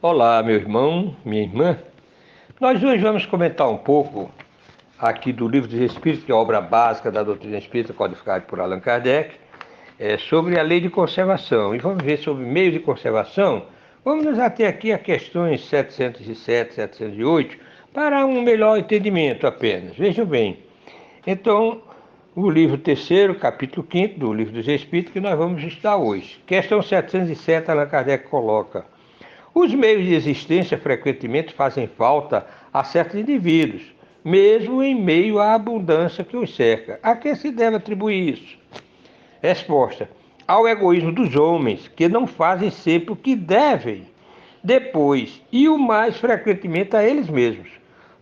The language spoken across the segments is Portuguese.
Olá, meu irmão, minha irmã. Nós hoje vamos comentar um pouco aqui do Livro dos Espíritos, que é a obra básica da doutrina espírita, codificada por Allan Kardec, sobre a lei de conservação. E vamos ver sobre meio de conservação. Vamos nos ater aqui a questões 707, 708, para um melhor entendimento apenas. Vejam bem. Então, o livro terceiro, capítulo 5 do Livro dos Espíritos, que nós vamos estudar hoje. Questão 707, Allan Kardec coloca: os meios de existência frequentemente fazem falta a certos indivíduos, mesmo em meio à abundância que os cerca. A quem se deve atribuir isso? Resposta: ao egoísmo dos homens, que não fazem sempre o que devem, depois, e o mais frequentemente a eles mesmos.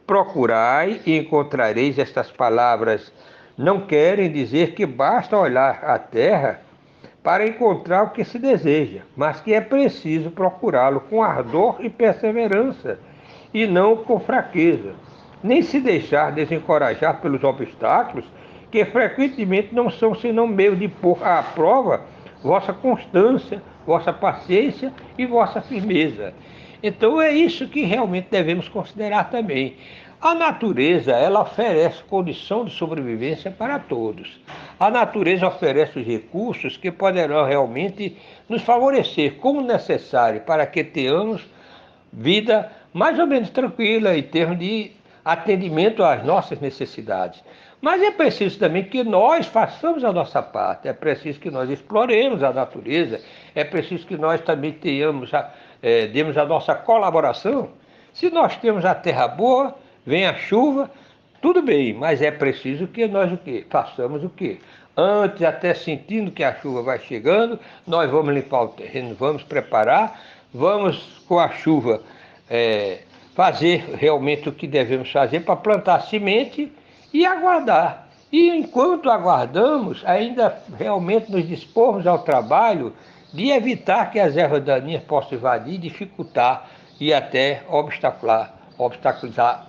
Procurai e encontrareis. Estas palavras não querem dizer que basta olhar a terra para encontrar o que se deseja, mas que é preciso procurá-lo com ardor e perseverança, e não com fraqueza, nem se deixar desencorajar pelos obstáculos, que frequentemente não são senão meio de pôr à prova vossa constância, vossa paciência e vossa firmeza. Então é isso que realmente devemos considerar também. A natureza, ela oferece condição de sobrevivência para todos. A natureza oferece os recursos que poderão realmente nos favorecer como necessário para que tenhamos vida mais ou menos tranquila em termos de atendimento às nossas necessidades. Mas é preciso também que nós façamos a nossa parte, é preciso que nós exploremos a natureza, é preciso que nós também demos a nossa colaboração. Se nós temos a terra boa, vem a chuva, tudo bem, mas é preciso que nós o quê? Façamos o quê? Antes, até sentindo que a chuva vai chegando, nós vamos limpar o terreno, vamos preparar, vamos com a chuva fazer realmente o que devemos fazer para plantar semente e aguardar. E enquanto aguardamos, ainda realmente nos dispormos ao trabalho de evitar que as ervas daninhas possam invadir, dificultar e até obstaculizar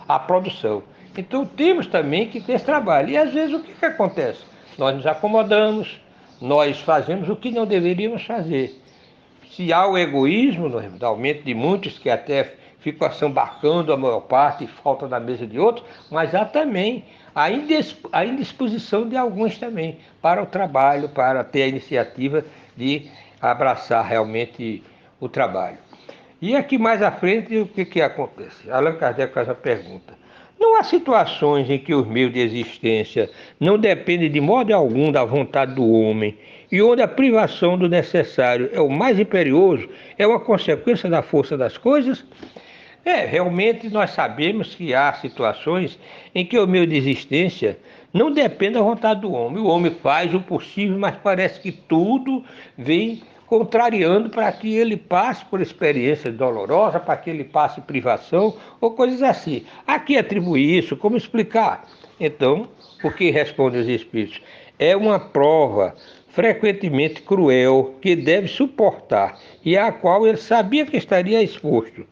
a produção. Então temos também que ter esse trabalho. E às vezes o que acontece? Nós nos acomodamos, nós fazemos o que não deveríamos fazer. Se há o egoísmo, realmente de muitos que até ficam assambarcando a maior parte e falta na mesa de outros, mas há também a indisposição de alguns também para o trabalho, para ter a iniciativa de abraçar realmente o trabalho. E aqui mais à frente, o que acontece? Allan Kardec faz a pergunta: não há situações em que os meios de existência não dependem de modo algum da vontade do homem, e onde a privação do necessário é o mais imperioso, é uma consequência da força das coisas? Realmente nós sabemos que há situações em que o meio de existência não depende da vontade do homem. O homem faz o possível, mas parece que tudo vem contrariando para que ele passe por experiência dolorosa, para que ele passe privação ou coisas assim. A que atribuir isso? Como explicar? Então, o que respondem os espíritos? É uma prova frequentemente cruel que deve suportar e à qual ele sabia que estaria exposto.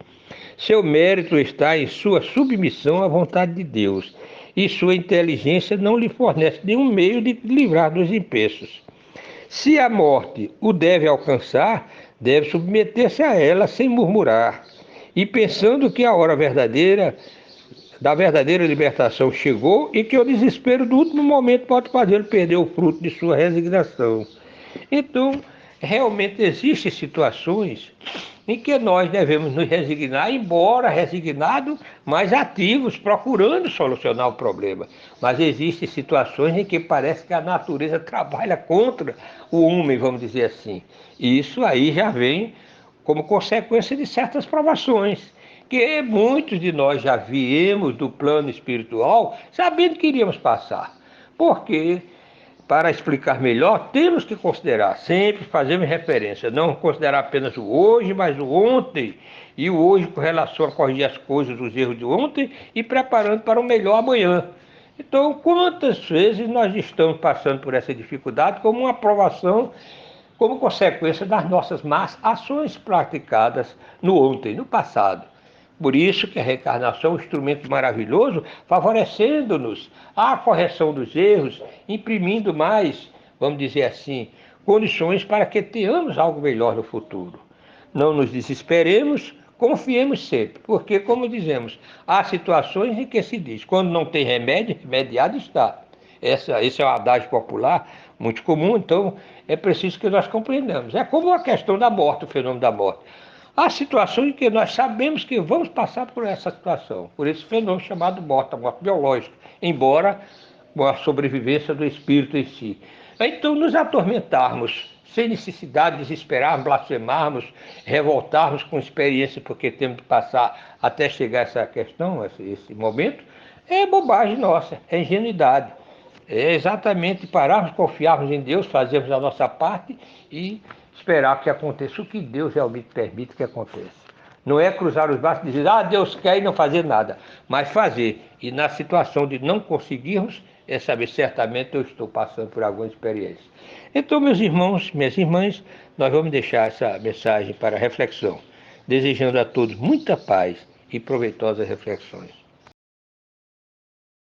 Seu mérito está em sua submissão à vontade de Deus, e sua inteligência não lhe fornece nenhum meio de livrar dos empeços. Se a morte o deve alcançar, deve submeter-se a ela sem murmurar, e pensando que a hora da verdadeira libertação chegou e que o desespero do último momento pode fazê-lo perder o fruto de sua resignação. Então, realmente existem situações em que nós devemos nos resignar, embora resignados, mas ativos, procurando solucionar o problema. Mas existem situações em que parece que a natureza trabalha contra o homem, vamos dizer assim. E isso aí já vem como consequência de certas provações, que muitos de nós já viemos do plano espiritual sabendo que iríamos passar. Porque, para explicar melhor, temos que considerar, sempre fazemos referência, não considerar apenas o hoje, mas o ontem, e o hoje com relação a corrigir as coisas, os erros de ontem, e preparando para o melhor amanhã. Então, quantas vezes nós estamos passando por essa dificuldade como uma provação, como consequência das nossas más ações praticadas no ontem, no passado. Por isso que a reencarnação é um instrumento maravilhoso, favorecendo-nos a correção dos erros, imprimindo mais, vamos dizer assim, condições para que tenhamos algo melhor no futuro. não nos desesperemos, confiemos sempre, porque, como dizemos, há situações em que se diz, quando não tem remédio, remediado está. Esse é um adágio popular muito comum, então é preciso que nós compreendamos. É como a questão da morte, o fenômeno da morte. Há situações em que nós sabemos que vamos passar por essa situação, por esse fenômeno chamado morte, a morte biológica, embora com a sobrevivência do espírito em si. Então, nos atormentarmos sem necessidade de desesperarmos, blasfemarmos, revoltarmos com experiência porque temos que passar até chegar a essa questão, esse momento, é bobagem nossa, é ingenuidade. É exatamente pararmos, confiarmos em Deus, fazermos a nossa parte e esperar que aconteça o que Deus realmente permite que aconteça. Não é cruzar os braços e dizer, Deus quer e não fazer nada, mas fazer. E na situação de não conseguirmos, é saber, certamente eu estou passando por alguma experiência. Então, meus irmãos, minhas irmãs, nós vamos deixar essa mensagem para reflexão, desejando a todos muita paz e proveitosas reflexões.